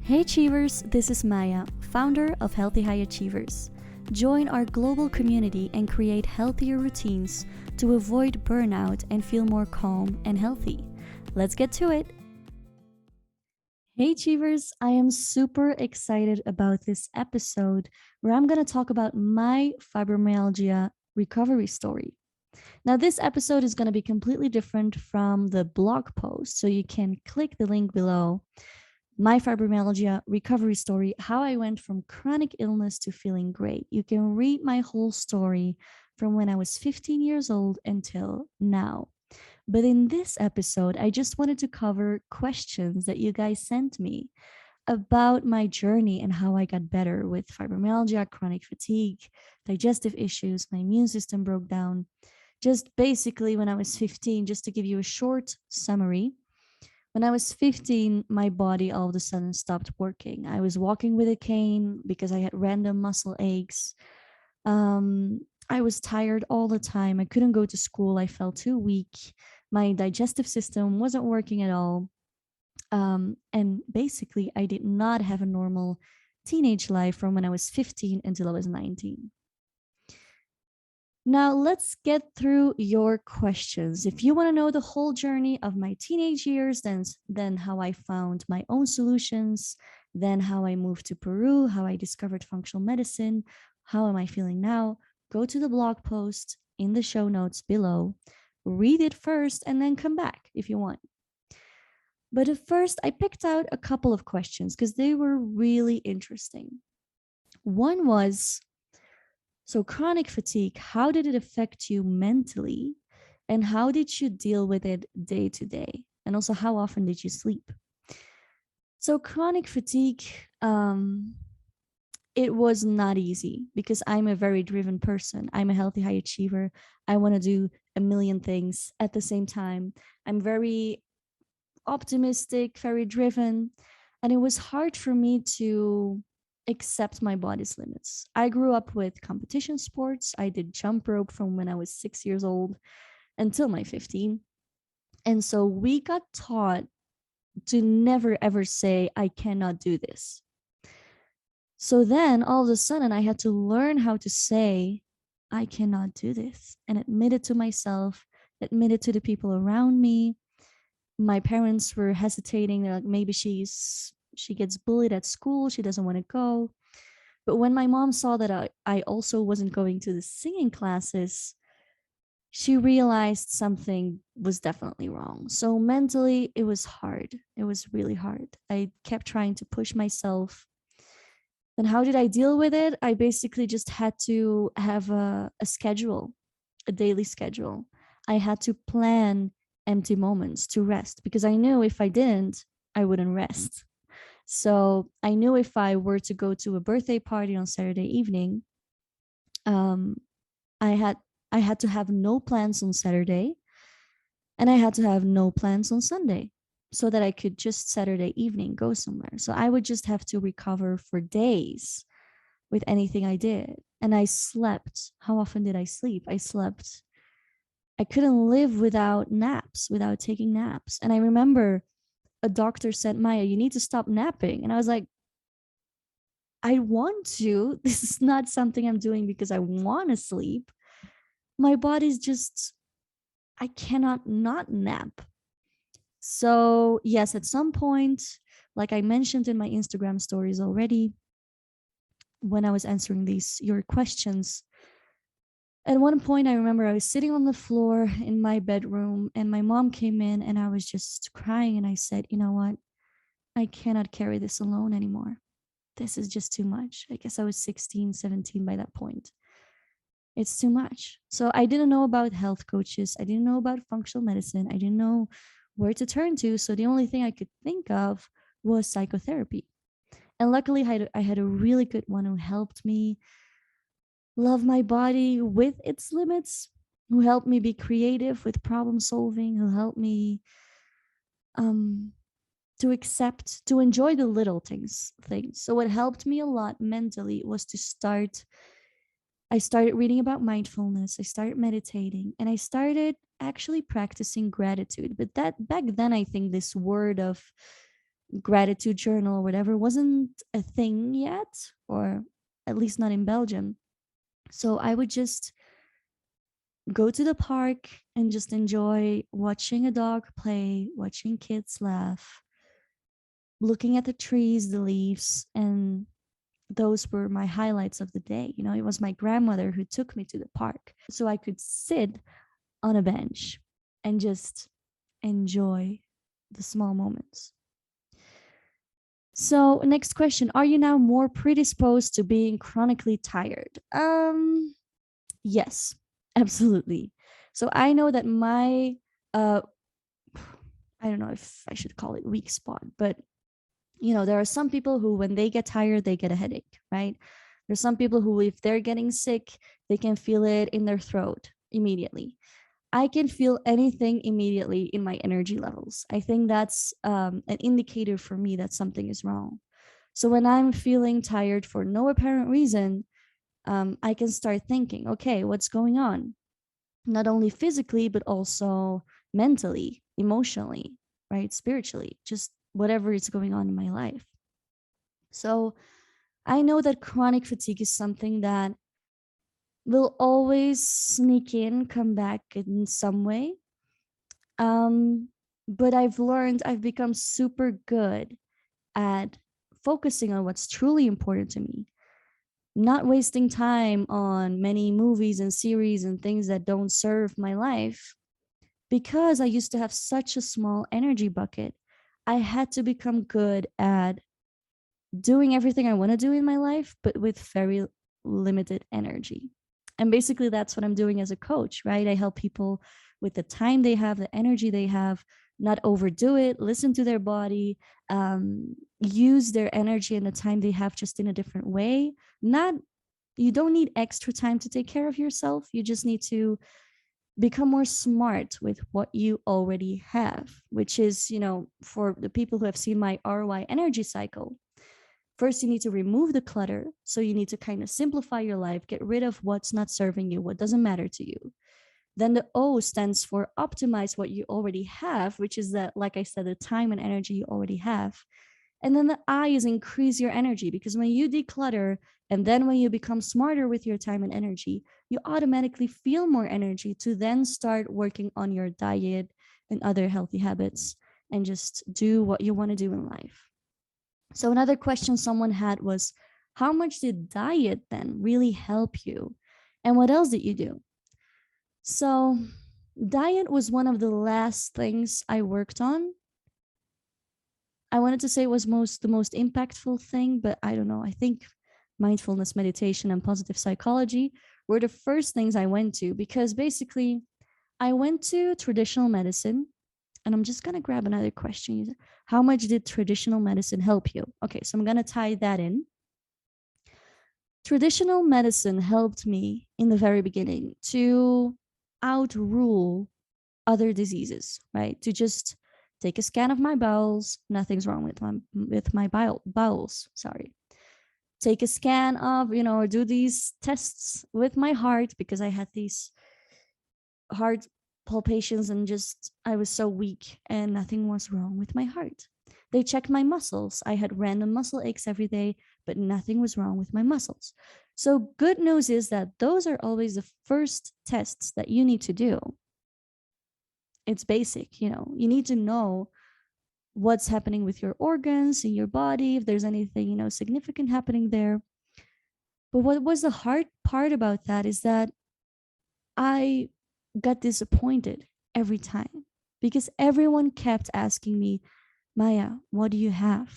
Hey Achievers, this is Maya, founder of Healthy High Achievers. Join our global community and create healthier routines to avoid burnout and feel more calm and healthy. Let's get to it. Hey Achievers, I am super excited about this episode where I'm going to talk about my fibromyalgia recovery story. Now, this episode is going to be completely different from the blog post, so you can click the link below. My fibromyalgia recovery story, how I went from chronic illness to feeling great. You can read my whole story from when I was 15 years old until now. But in this episode, I just wanted to cover questions that you guys sent me about my journey and how I got better with fibromyalgia, chronic fatigue, digestive issues, my immune system broke down. Just basically when I was 15, just to give you a short summary. When I was 15, my body all of a sudden stopped working. I was walking with a cane because I had random muscle aches. I was tired all the time. I couldn't go to school. I felt too weak. My digestive system wasn't working at all. And basically, I did not have a normal teenage life from when I was 15 until I was 19. Now, let's get through your questions. If you want to know the whole journey of my teenage years, then how I found my own solutions, then how I moved to Peru, how I discovered functional medicine, how am I feeling now, go to the blog post in the show notes below, read it first, and then come back if you want. But at first, I picked out a couple of questions because they were really interesting. One was, so chronic fatigue, how did it affect you mentally? And how did you deal with it day to day? And also, how often did you sleep? So chronic fatigue, it was not easy because I'm a very driven person. I'm a healthy high achiever. I want to do a million things at the same time. I'm very optimistic, very driven. And it was hard for me to accept my body's limits. I grew up with competition sports. I did jump rope from when I was 6 years old until my 15. And so we got taught to never ever say, I cannot do this. So then all of a sudden I had to learn how to say, I cannot do this, and admit it to myself, admit it to the people around me. My parents were hesitating. They're like, maybe she gets bullied at school. She doesn't want to go. But when my mom saw that I also wasn't going to the singing classes, she realized something was definitely wrong. So mentally, it was hard. It was really hard. I kept trying to push myself. Then how did I deal with it? I basically just had to have a schedule, a daily schedule. I had to plan empty moments to rest because I knew if I didn't, I wouldn't rest. So I knew if I were to go to a birthday party on Saturday evening, I had to have no plans on Saturday, and I had to have no plans on Sunday so that I could just Saturday evening go somewhere. So I would just have to recover for days with anything I did. And I slept. How often did I sleep? I couldn't live without naps, without taking naps. And I remember a doctor said, Maya, you need to stop napping. And I was like, I want to. This is not something I'm doing because I want to sleep. My body's just, I cannot not nap. So, yes, at some point, like I mentioned in my Instagram stories already, when I was answering your questions, at one point, I remember I was sitting on the floor in my bedroom and my mom came in and I was just crying. And I said, you know what? I cannot carry this alone anymore. This is just too much. I guess I was 16, 17 by that point. It's too much. So I didn't know about health coaches. I didn't know about functional medicine. I didn't know where to turn to. So the only thing I could think of was psychotherapy. And luckily, I had a really good one who helped me love my body with its limits, who helped me be creative with problem solving, who helped me to accept, to enjoy the little things. So what helped me a lot mentally was I started reading about mindfulness, I started meditating, and I started actually practicing gratitude. But that back then, I think this word of gratitude journal or whatever wasn't a thing yet, or at least not in Belgium. So I would just go to the park and just enjoy watching a dog play, watching kids laugh, looking at the trees, the leaves, and those were my highlights of the day. You know, it was my grandmother who took me to the park so I could sit on a bench and just enjoy the small moments. So, next question, are you now more predisposed to being chronically tired? Yes, absolutely. So I know that my uh I don't know if I should call it weak spot, but you know, there are some people who when they get tired, they get a headache, right? There's some people who if they're getting sick, they can feel it in their throat immediately. I can feel anything immediately in my energy levels. I think that's an indicator for me that something is wrong. So when I'm feeling tired for no apparent reason, I can start thinking, okay, what's going on? Not only physically, but also mentally, emotionally, right? Spiritually, just whatever is going on in my life. So I know that chronic fatigue is something that will always sneak in, come back in some way. Um, but I've become super good at focusing on what's truly important to me, not wasting time on many movies and series and things that don't serve my life. Because I used to have such a small energy bucket, I had to become good at doing everything I want to do in my life, but with very limited energy. And basically, that's what I'm doing as a coach, right? I help people with the time they have, the energy they have, not overdo it, listen to their body, use their energy and the time they have just in a different way. Not, you don't need extra time to take care of yourself. You just need to become more smart with what you already have, which is, you know, for the people who have seen my ROI energy cycle, first you need to remove the clutter. So you need to kind of simplify your life, get rid of what's not serving you, what doesn't matter to you. Then the O stands for optimize what you already have, which is that, like I said, the time and energy you already have. And then the I is increase your energy, because when you declutter and then when you become smarter with your time and energy, you automatically feel more energy to then start working on your diet and other healthy habits and just do what you want to do in life. So, another question someone had was, how much did diet then really help you? And what else did you do? So, diet was one of the last things I worked on. I wanted to say it was the most impactful thing, but I don't know. I think mindfulness meditation and positive psychology were the first things I went to, because basically I went to traditional medicine. And I'm just going to grab another question. How much did traditional medicine help you? Okay, so I'm going to tie that in. Traditional medicine helped me in the very beginning to outrule other diseases, right? To just take a scan of my bowels, nothing's wrong with my bowels, sorry. Take a scan of, you know, or do these tests with my heart, because I had these heart palpitations and just I was so weak and nothing was wrong with my heart. They checked my muscles. I had random muscle aches every day, but nothing was wrong with my muscles. So good news is that those are always the first tests that you need to do. It's basic, you know. You need to know what's happening with your organs in your body, if there's anything, you know, significant happening there. But what was the hard part about that is that I got disappointed every time, because everyone kept asking me, Maya, what do you have?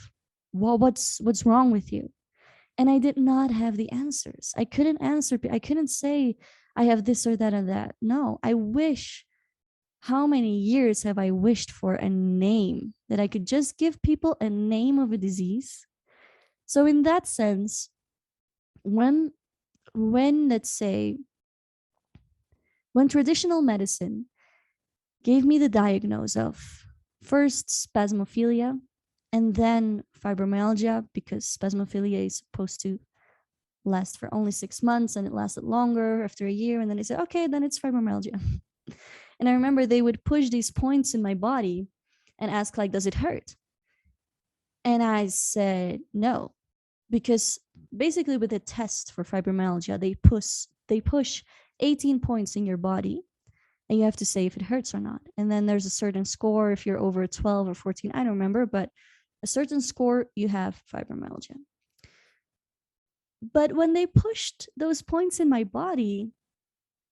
What's wrong with you? And I did not have the answers. I couldn't answer. I couldn't say I have this or that and that. No, I wish. How many years have I wished for a name, that I could just give people a name of a disease? So in that sense, when let's say when traditional medicine gave me the diagnosis of first spasmophilia and then fibromyalgia, because spasmophilia is supposed to last for only 6 months and it lasted longer after a year. And then they said, okay, then it's fibromyalgia. And I remember they would push these points in my body and ask, like, does it hurt? And I said no, because basically with a test for fibromyalgia, they push 18 points in your body, and you have to say if it hurts or not. And then there's a certain score. If you're over 12 or 14, I don't remember, but a certain score, you have fibromyalgia. But when they pushed those points in my body,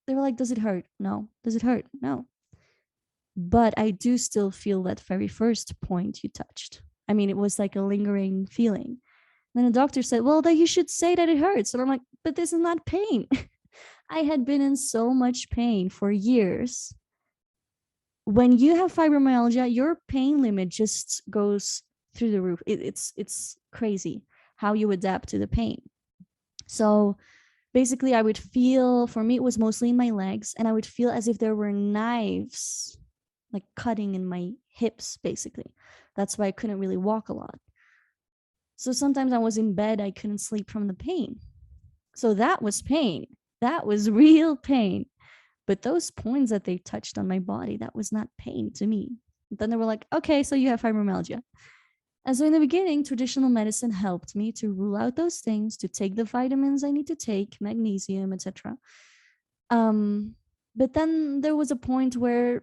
they were like, does it hurt? No. Does it hurt? No. But I do still feel that very first point you touched. I mean, it was like a lingering feeling. Then the doctor said, well, then you should say that it hurts. And I'm like, but this is not pain. I had been in so much pain for years. When you have fibromyalgia, your pain limit just goes through the roof. It's crazy how you adapt to the pain. So basically, I would feel, for me, it was mostly in my legs, and I would feel as if there were knives like cutting in my hips, basically. That's why I couldn't really walk a lot. So sometimes I was in bed, I couldn't sleep from the pain. So that was pain. That was real pain. But those points that they touched on my body, that was not pain to me. Then they were like, okay, so you have fibromyalgia. And so in the beginning, traditional medicine helped me to rule out those things, to take the vitamins I need to take, magnesium, etc. But then there was a point where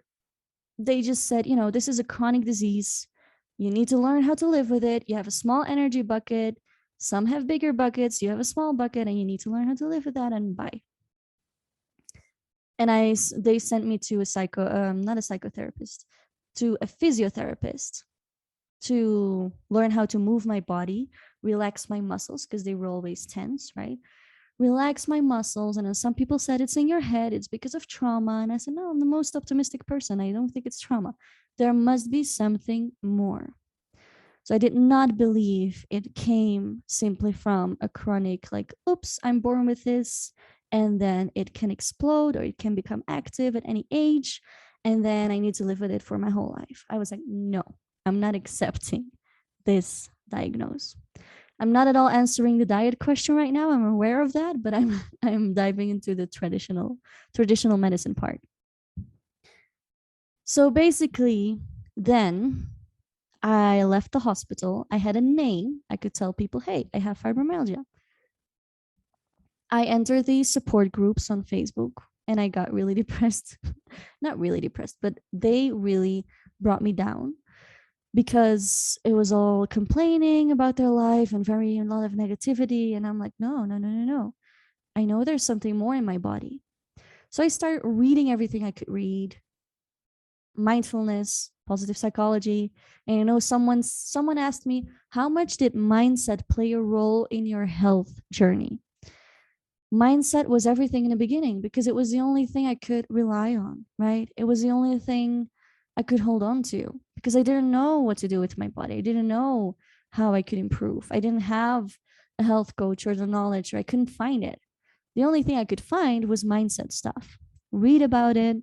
they just said, this is a chronic disease. You need to learn how to live with it. You have a small energy bucket. Some have bigger buckets. You have a small bucket, and you need to learn how to live with that, and bye. And they sent me to not a psychotherapist, to a physiotherapist, to learn how to move my body, relax my muscles, because they were always tense, right? Relax my muscles. And then some people said it's in your head, it's because of trauma. And I said, no, I'm the most optimistic person. I don't think it's trauma. There must be something more. So I did not believe it came simply from a chronic, like, oops, I'm born with this. And then it can explode, or it can become active at any age. And then I need to live with it for my whole life. I was like, no, I'm not accepting this diagnosis. I'm not at all answering the diet question right now. I'm aware of that, but I'm diving into the traditional medicine part. So basically, then I left the hospital. I had a name. I could tell people, hey, I have fibromyalgia. I entered these support groups on Facebook, and I got really depressed. Not really depressed, but they really brought me down, because it was all complaining about their life and a lot of negativity. And I'm like, no, no, no, no, no. I know there's something more in my body. So I started reading everything I could read, mindfulness, positive psychology. And someone asked me, how much did mindset play a role in your health journey? Mindset was everything in the beginning, because it was the only thing I could rely on, right? It was the only thing I could hold on to, because I didn't know what to do with my body. I didn't know how I could improve. I didn't have a health coach or the knowledge, or I couldn't find it. The only thing I could find was mindset stuff. Read about it,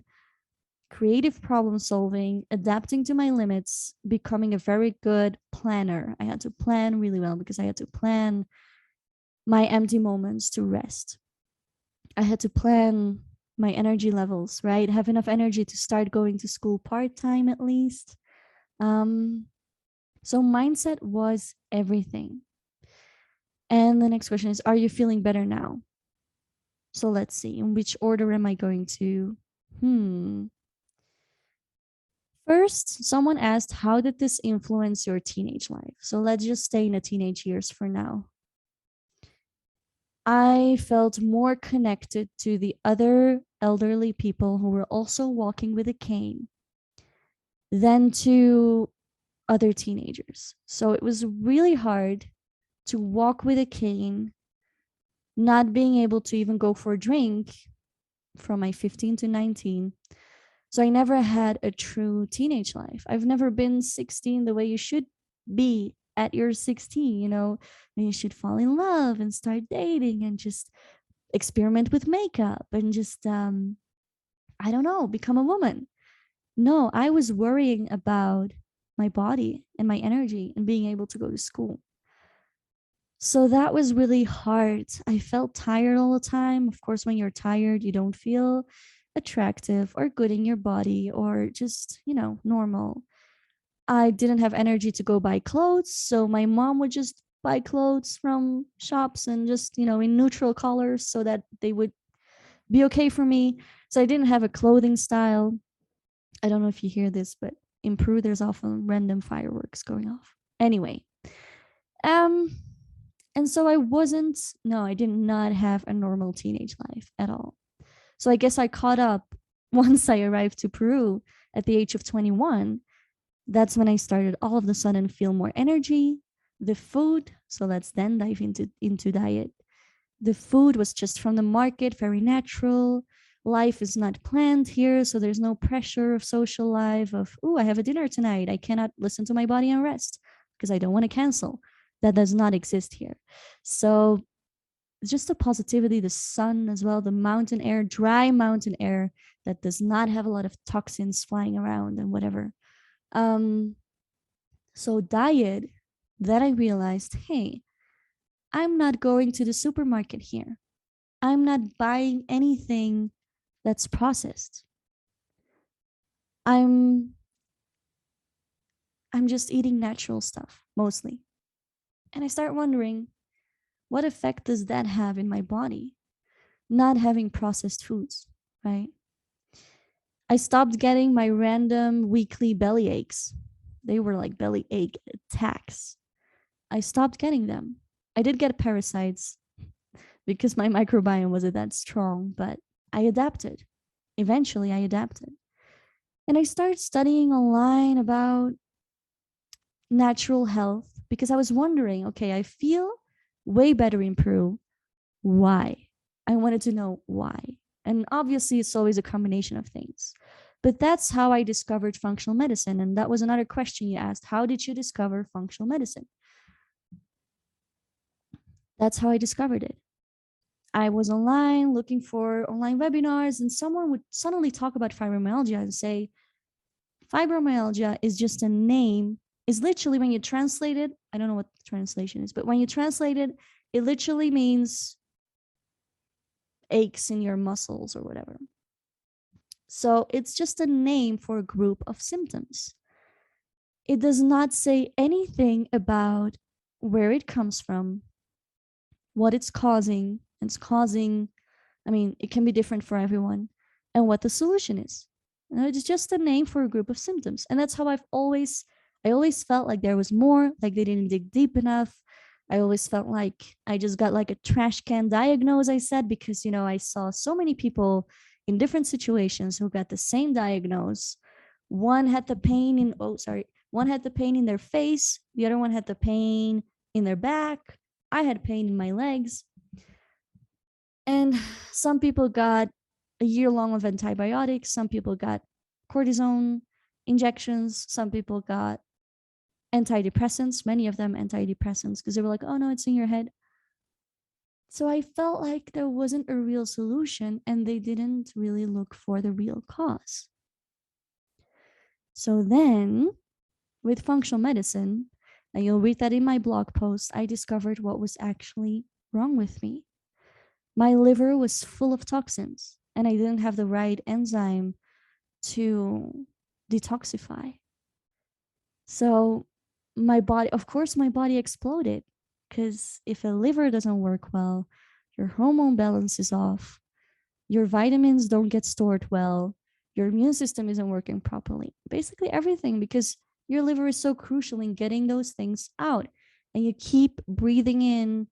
creative problem solving, adapting to my limits, becoming a very good planner. I had to plan really well, because I had to plan my empty moments to rest. I had to plan my energy levels, right? Have enough energy to start going to school part-time at least. So mindset was everything. And the next question is, are you feeling better now? So let's see, in which order am I going to? First, someone asked, how did this influence your teenage life? So let's just stay in the teenage years for now. I felt more connected to the other elderly people who were also walking with a cane than to other teenagers. So it was really hard to walk with a cane, not being able to even go for a drink from my 15 to 19. So I never had a true teenage life. I've never been 16 the way you should be at your 16, when you should fall in love and start dating and just experiment with makeup and just, I don't know, become a woman. No, I was worrying about my body and my energy and being able to go to school. So that was really hard. I felt tired all the time. Of course, when you're tired, you don't feel attractive or good in your body or just, normal. I didn't have energy to go buy clothes. So my mom would just buy clothes from shops and just, in neutral colors so that they would be okay for me. So I didn't have a clothing style. I don't know if you hear this, but in Peru, there's often random fireworks going off. Anyway, um, and so I did not have a normal teenage life at all. So I guess I caught up once I arrived to Peru at the age of 21. That's when I started all of a sudden feel more energy. The food, so let's then dive into diet. The food was just from the market, very natural. Life is not planned here, so there's no pressure of social life of, oh, I have a dinner tonight. I cannot listen to my body and rest because I don't want to cancel. That does not exist here. So just the positivity, the sun as well, the mountain air, dry mountain air that does not have a lot of toxins flying around and whatever. So diet, that I realized, hey, I'm not going to the supermarket here. I'm not buying anything that's processed. I'm I'm just eating natural stuff mostly. And I start wondering, what effect does that have in my body? Not having processed foods, right? I stopped getting my random weekly belly aches. They were like belly ache attacks. I stopped getting them. I did get parasites because my microbiome wasn't that strong, but I adapted. Eventually, I adapted. And I started studying online about natural health because I was wondering, okay, I feel way better in Peru. Why? I wanted to know why. And obviously, it's always a combination of things. But that's how I discovered functional medicine. And that was another question you asked. How did you discover functional medicine? That's how I discovered it. I was online looking for online webinars, and someone would suddenly talk about fibromyalgia and say, fibromyalgia is just a name, is literally when you translate it, I don't know what the translation is, but when you translate it, it literally means aches in your muscles or whatever. So it's just a name for a group of symptoms. It does not say anything about where it comes from, what it's causing. It's causing, it can be different for everyone, and what the solution is. It's just a name for a group of symptoms. And that's how I always felt like there was more, like they didn't dig deep enough. I always felt like I just got like a trash can diagnose, I said, because, I saw so many people in different situations who got the same diagnose. One had the pain in, one had the pain in their face, the other one had the pain in their back. I had pain in my legs. And some people got a year long of antibiotics. Some people got cortisone injections. Some people got antidepressants, many of them antidepressants, because they were like, oh no, it's in your head. So I felt like there wasn't a real solution and they didn't really look for the real cause. So then with functional medicine, and you'll read that in my blog post, I discovered what was actually wrong with me. My liver was full of toxins and I didn't have the right enzyme to detoxify. So my body exploded, because if a liver doesn't work well, your hormone balance is off, your vitamins don't get stored well, your immune system isn't working properly. Basically everything, because your liver is so crucial in getting those things out. And you keep breathing in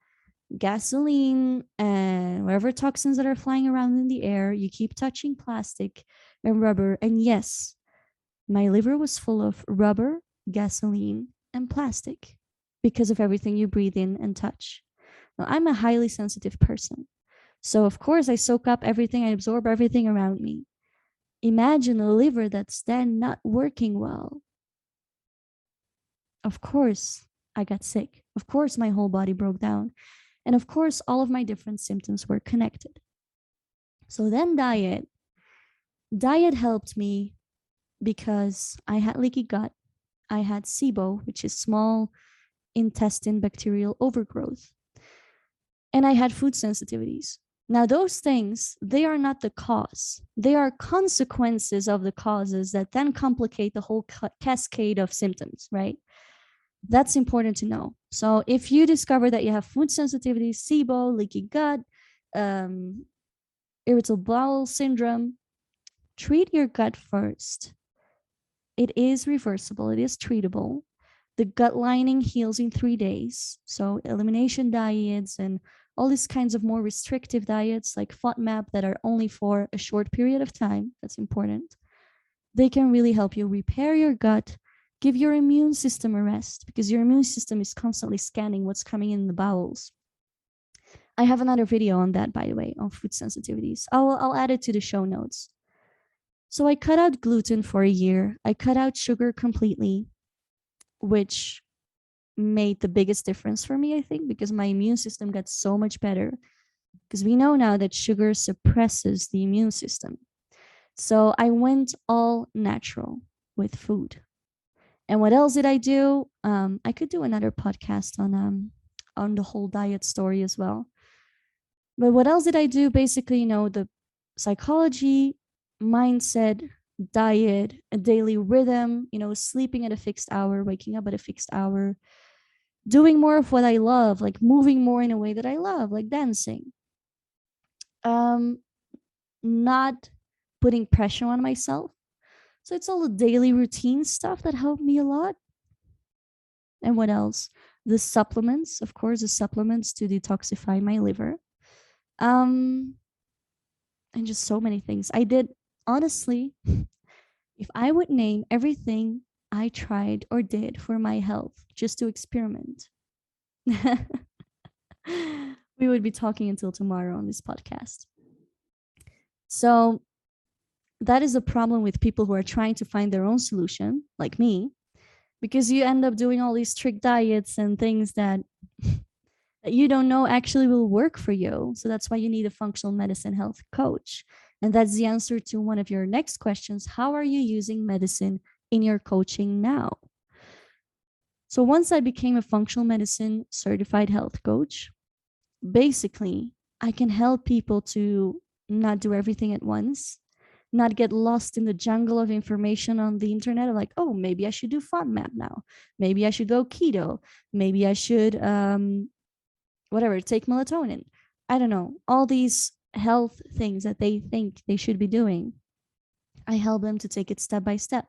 gasoline and whatever toxins that are flying around in the air. You keep touching plastic and rubber. And yes, my liver was full of rubber, gasoline, and plastic because of everything you breathe in and touch. Now, I'm a highly sensitive person. So, of course, I soak up everything, I absorb everything around me. Imagine a liver that's then not working well. Of course, I got sick. Of course, my whole body broke down. And of course, all of my different symptoms were connected. So then diet helped me because I had leaky gut. I had SIBO, which is small intestine bacterial overgrowth. And I had food sensitivities. Now, those things, they are not the cause. They are consequences of the causes that then complicate the whole cascade of symptoms, right? That's important to know. So if you discover that you have food sensitivity, SIBO, leaky gut, um, irritable bowel syndrome, treat your gut first. It is reversible, it is treatable. The gut lining heals in 3 days. So elimination diets and all these kinds of more restrictive diets like FODMAP that are only for a short period of time, that's important. They can really help you repair your gut, give your immune system a rest, because your immune system is constantly scanning what's coming in the bowels. I have another video on that, by the way, on food sensitivities. I'll add it to the show notes. So I cut out gluten for a year. I cut out sugar completely, which made the biggest difference for me, I think, because my immune system got so much better. Because we know now that sugar suppresses the immune system. So I went all natural with food. And what else did I do? I could do another podcast on the whole diet story as well. But what else did I do? Basically, the psychology, mindset, diet, a daily rhythm, sleeping at a fixed hour, waking up at a fixed hour, doing more of what I love, like moving more in a way that I love, like dancing. Um, not putting pressure on myself. So it's all the daily routine stuff that helped me a lot. And what else? The supplements, of course, the supplements to detoxify my liver. Um, and just so many things. I did, honestly, if I would name everything I tried or did for my health just to experiment, we would be talking until tomorrow on this podcast. So that is a problem with people who are trying to find their own solution, like me, because you end up doing all these strict diets and things that you don't know actually will work for you. So that's why you need a functional medicine health coach. And that's the answer to one of your next questions. How are you using medicine in your coaching now? So once I became a functional medicine certified health coach, basically, I can help people to not do everything at once, not get lost in the jungle of information on the internet of like, oh, maybe I should do FODMAP now. Maybe I should go keto. Maybe I should whatever, take melatonin. I don't know. All these health things that they think they should be doing. I help them to take it step by step.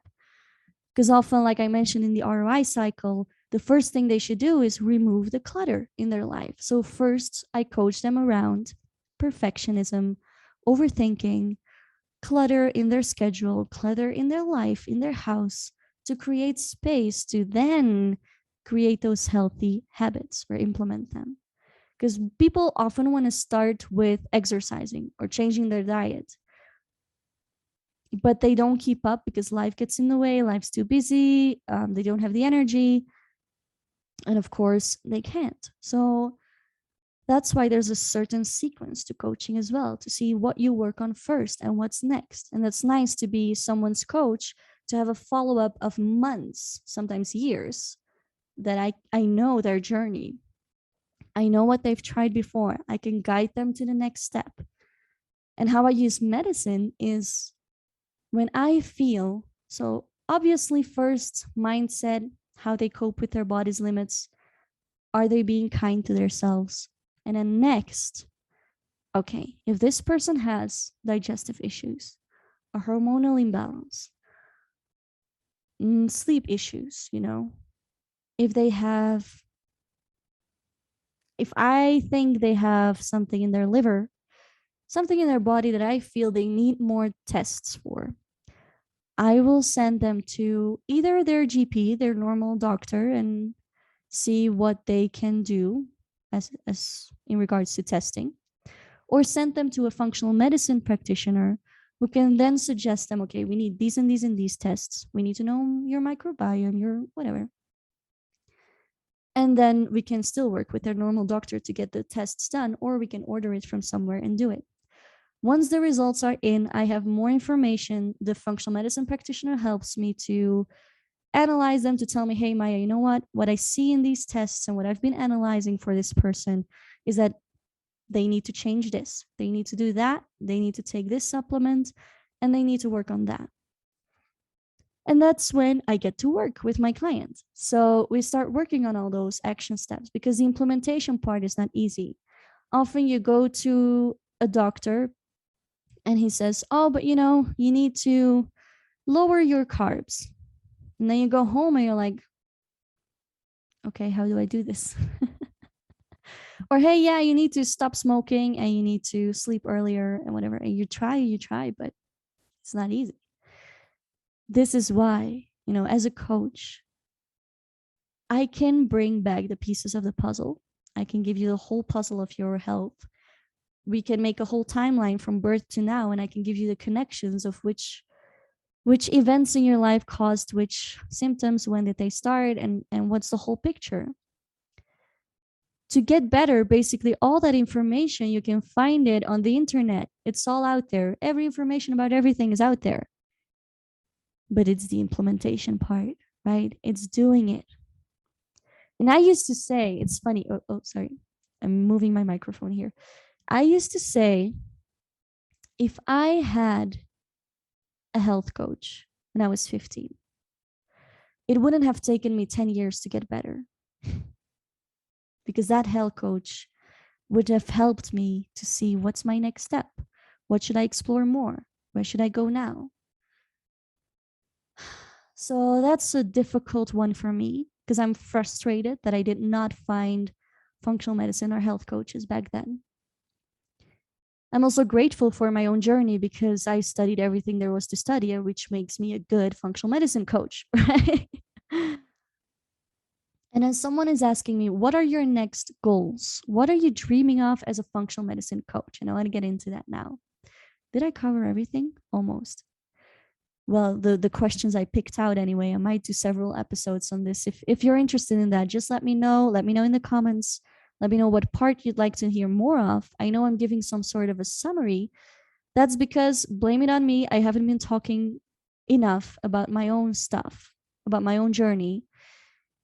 Because often, like I mentioned in the ROI cycle, the first thing they should do is remove the clutter in their life. So, first, I coach them around perfectionism, overthinking, clutter in their schedule, clutter in their life, in their house, to create space to then create those healthy habits or implement them. Because people often want to start with exercising or changing their diet, but they don't keep up because life gets in the way, life's too busy, they don't have the energy, and of course, they can't. So that's why there's a certain sequence to coaching as well, to see what you work on first and what's next. And that's nice to be someone's coach, to have a follow up of months, sometimes years, that I know their journey. I know what they've tried before. I can guide them to the next step. And how I use medicine is when I feel, so obviously, first, mindset, how they cope with their body's limits. Are they being kind to themselves? And then next, okay, if this person has digestive issues, a hormonal imbalance, sleep issues, if they have, if I think they have something in their liver, something in their body that I feel they need more tests for, I will send them to either their GP, their normal doctor, and see what they can do as in regards to testing, or send them to a functional medicine practitioner who can then suggest them, okay, we need these and these and these tests. We need to know your microbiome, your whatever. And then we can still work with their normal doctor to get the tests done, or we can order it from somewhere and do it. Once the results are in, I have more information. The functional medicine practitioner helps me to analyze them, to tell me, hey, Maya, you know what? What I see in these tests and what I've been analyzing for this person is that They need to change this. They need to do that. They need to take this supplement, and they need to work on that. And that's when I get to work with my clients. So we start working on all those action steps because the implementation part is not easy. Often you go to a doctor and he says, oh, but you know, you need to lower your carbs. And then you go home and you're like, okay, how do I do this? Or, hey, yeah, you need to stop smoking and you need to sleep earlier and whatever. And you try, but it's not easy. This is why, as a coach, I can bring back the pieces of the puzzle. I can give you the whole puzzle of your health. We can make a whole timeline from birth to now, and I can give you the connections of which events in your life caused which symptoms, when did they start, and what's the whole picture. To get better, basically all that information, you can find it on the internet. It's all out there. Every information about everything is out there. But it's the implementation part, right? It's doing it. And I used to say, it's funny. Oh, sorry. I'm moving my microphone here. I used to say, if I had a health coach when I was 15, it wouldn't have taken me 10 years to get better. Because that health coach would have helped me to see what's my next step. What should I explore more? Where should I go now? So that's a difficult one for me because I'm frustrated that I did not find functional medicine or health coaches back then. I'm also grateful for my own journey because I studied everything there was to study, which makes me a good functional medicine coach, right? And as someone is asking me, what are your next goals? What are you dreaming of as a functional medicine coach? And I want to get into that now. Did I cover everything? Almost. Well, the questions I picked out anyway. I might do several episodes on this. If you're interested in that, just let me know. Let me know in the comments. Let me know what part you'd like to hear more of. I know I'm giving some sort of a summary. That's because, blame it on me, I haven't been talking enough about my own stuff, about my own journey.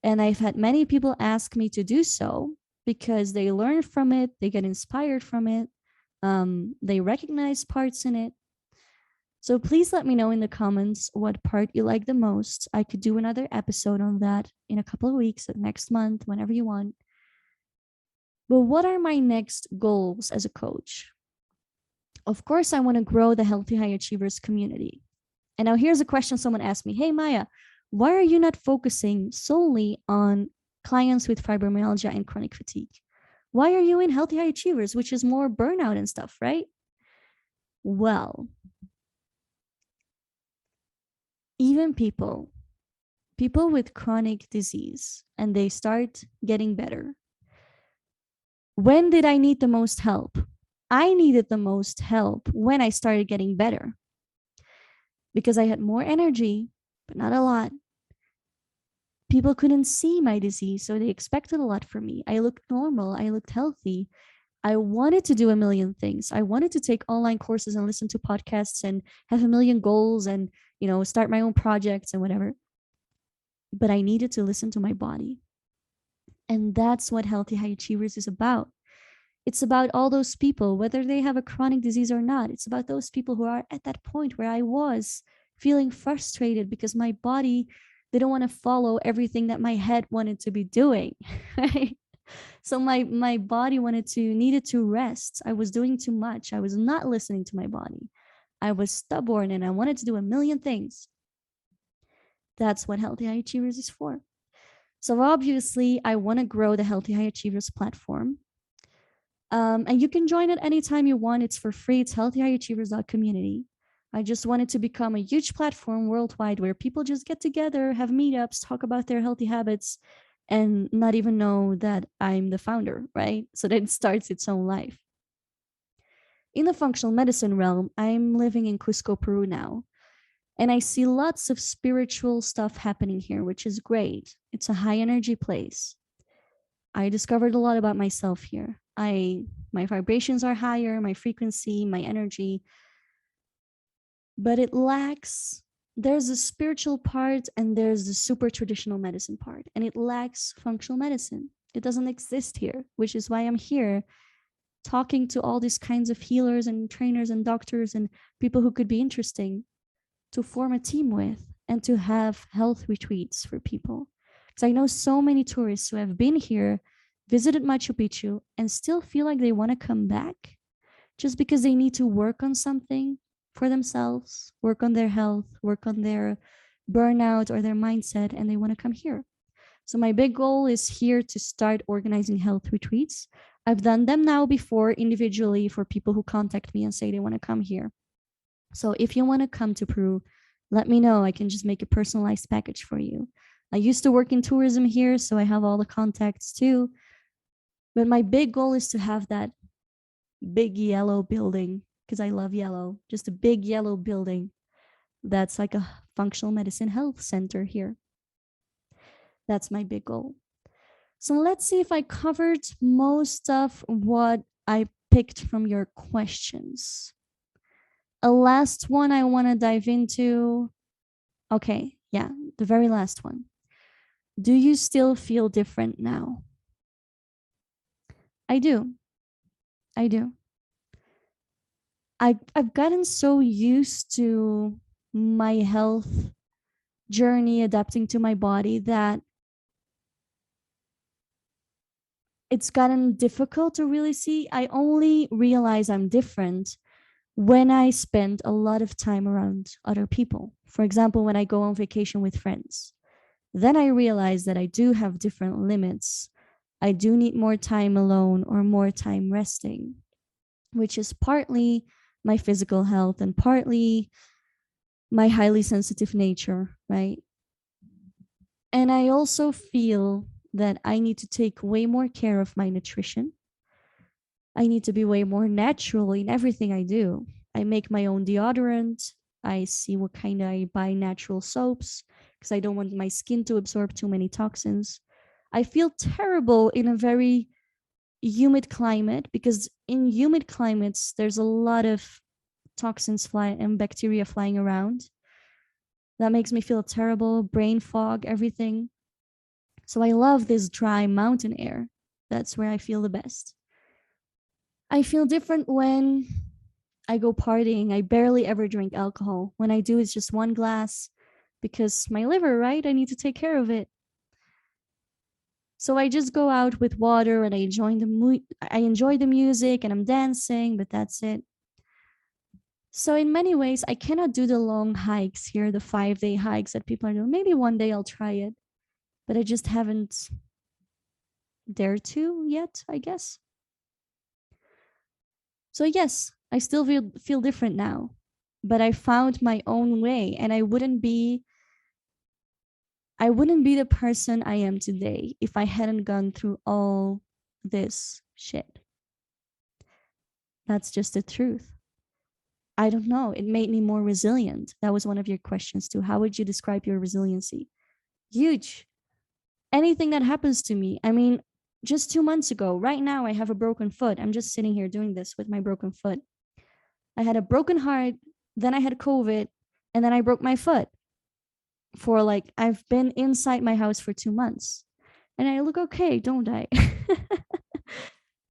And I've had many people ask me to do so because they learn from it, they get inspired from it, they recognize parts in it. So please let me know in the comments what part you like the most. I could do another episode on that in a couple of weeks, next month, whenever you want. But what are my next goals as a coach? Of course, I want to grow the Healthy High Achievers community. And now here's a question someone asked me. Hey, Maya, why are you not focusing solely on clients with fibromyalgia and chronic fatigue? Why are you in Healthy High Achievers, which is more burnout and stuff, right? Well, even people with chronic disease, and they start getting better. When did I need the most help? I needed the most help when I started getting better because I had more energy, but not a lot. People couldn't see my disease, so they expected a lot from me. I looked normal. I looked healthy. I wanted to do a million things. I wanted to take online courses and listen to podcasts and have a million goals and, start my own projects and whatever. But I needed to listen to my body. And that's what Healthy High Achievers is about. It's about all those people, whether they have a chronic disease or not. It's about those people who are at that point where I was, feeling frustrated because my body didn't want to follow everything that my head wanted to be doing. Right? So my body needed to rest. I was doing too much. I was not listening to my body. I was stubborn and I wanted to do a million things. That's what Healthy High Achievers is for. So obviously, I want to grow the Healthy High Achievers platform. And you can join it anytime you want. It's for free. It's healthyhighachievers.community. I just wanted to become a huge platform worldwide where people just get together, have meetups, talk about their healthy habits, and not even know that I'm the founder, right? So that it starts its own life. In the functional medicine realm, I'm living in Cusco, Peru now. And I see lots of spiritual stuff happening here, which is great. It's a high energy place. I discovered a lot about myself here. My vibrations are higher, my frequency, my energy, but it lacks, there's a spiritual part and there's the super traditional medicine part, and it lacks functional medicine. It doesn't exist here, which is why I'm here talking to all these kinds of healers and trainers and doctors and people who could be interesting to form a team with and to have health retreats for people. Because I know so many tourists who have been here, visited Machu Picchu, and still feel like they want to come back just because they need to work on something for themselves, work on their health, work on their burnout or their mindset, and they want to come here. So my big goal is here to start organizing health retreats. I've done them now before individually for people who contact me and say they want to come here. So if you want to come to Peru, let me know. I can just make a personalized package for you. I used to work in tourism here, so I have all the contacts too. But my big goal is to have that big yellow building, because I love yellow, just a big yellow building that's like a functional medicine health center here. That's my big goal. So let's see if I covered most of what I picked from your questions. A last one I want to dive into. Okay, yeah, the very last one. Do you still feel different now? I do. I do. I've gotten so used to my health journey adapting to my body that it's gotten difficult to really see. I only realize I'm different when I spend a lot of time around other people. For example, when I go on vacation with friends, then I realize that I do have different limits. I do need more time alone or more time resting, which is partly my physical health and partly my highly sensitive nature, right? And I also feel that I need to take way more care of my nutrition. I need to be way more natural in everything I do. I make my own deodorant. I see what kind I buy natural soaps because I don't want my skin to absorb too many toxins. I feel terrible in a very humid climate because in humid climates, there's a lot of toxins and bacteria flying around. That makes me feel terrible, brain fog, everything. So I love this dry mountain air. That's where I feel the best. I feel different when I go partying. I barely ever drink alcohol. When I do, it's just one glass because my liver, right? I need to take care of it. So I just go out with water and I enjoy the music and I'm dancing, but that's it. So in many ways, I cannot do the long hikes here, the 5-day hikes that people are doing. Maybe one day I'll try it, but I just haven't dared to yet, I guess. So yes, I still feel different now, but I found my own way, and I wouldn't be the person I am today if I hadn't gone through all this shit. That's just the truth. I don't know. It made me more resilient. That was one of your questions too. How would you describe your resiliency? Huge. Anything that happens to me, I mean, just 2 months ago, right now, I have a broken foot. I'm just sitting here doing this with my broken foot. I had a broken heart, then I had COVID, and then I broke my foot. I've been inside my house for 2 months. And I look okay, don't I?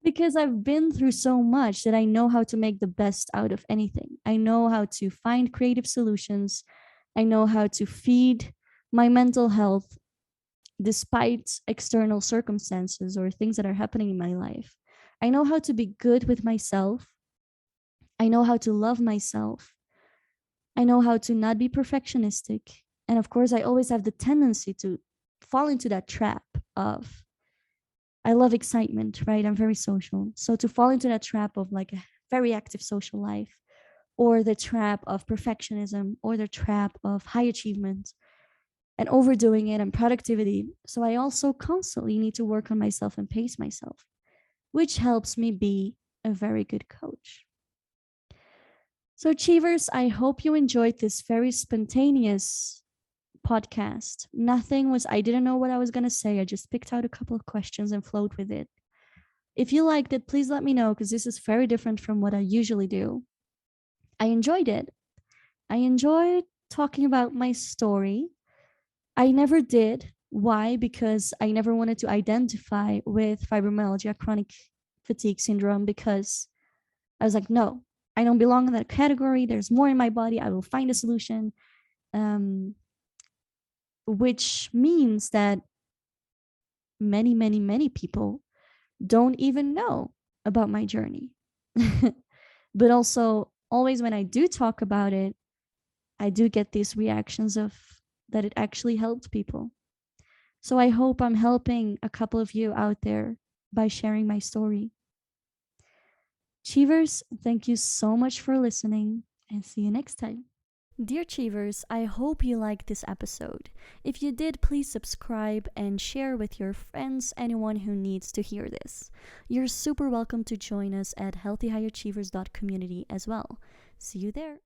Because I've been through so much that I know how to make the best out of anything. I know how to find creative solutions. I know how to feed my mental health despite external circumstances or things that are happening in my life. I know how to be good with myself. I know how to love myself. I know how to not be perfectionistic. And of course, I always have the tendency to fall into that trap of, I love excitement, right? I'm very social. So to fall into that trap of like a very active social life, or the trap of perfectionism, or the trap of high achievement and overdoing it and productivity. So I also constantly need to work on myself and pace myself, which helps me be a very good coach. So Achievers, I hope you enjoyed this very spontaneous podcast. I didn't know what I was going to say. I just picked out a couple of questions and flowed with it. If you liked it, please let me know because this is very different from what I usually do. I enjoyed it. I enjoyed talking about my story. I never did. Why? Because I never wanted to identify with fibromyalgia, chronic fatigue syndrome because I was like, no, I don't belong in that category. There's more in my body. I will find a solution. Um, which means that many, many, many people don't even know about my journey. But also, always when I do talk about it, I do get these reactions of that it actually helped people. So I hope I'm helping a couple of you out there by sharing my story. Cheevers, thank you so much for listening and see you next time. Dear Cheevers, I hope you liked this episode. If you did, please subscribe and share with your friends, anyone who needs to hear this. You're super welcome to join us at healthyhighachievers.community as well. See you there.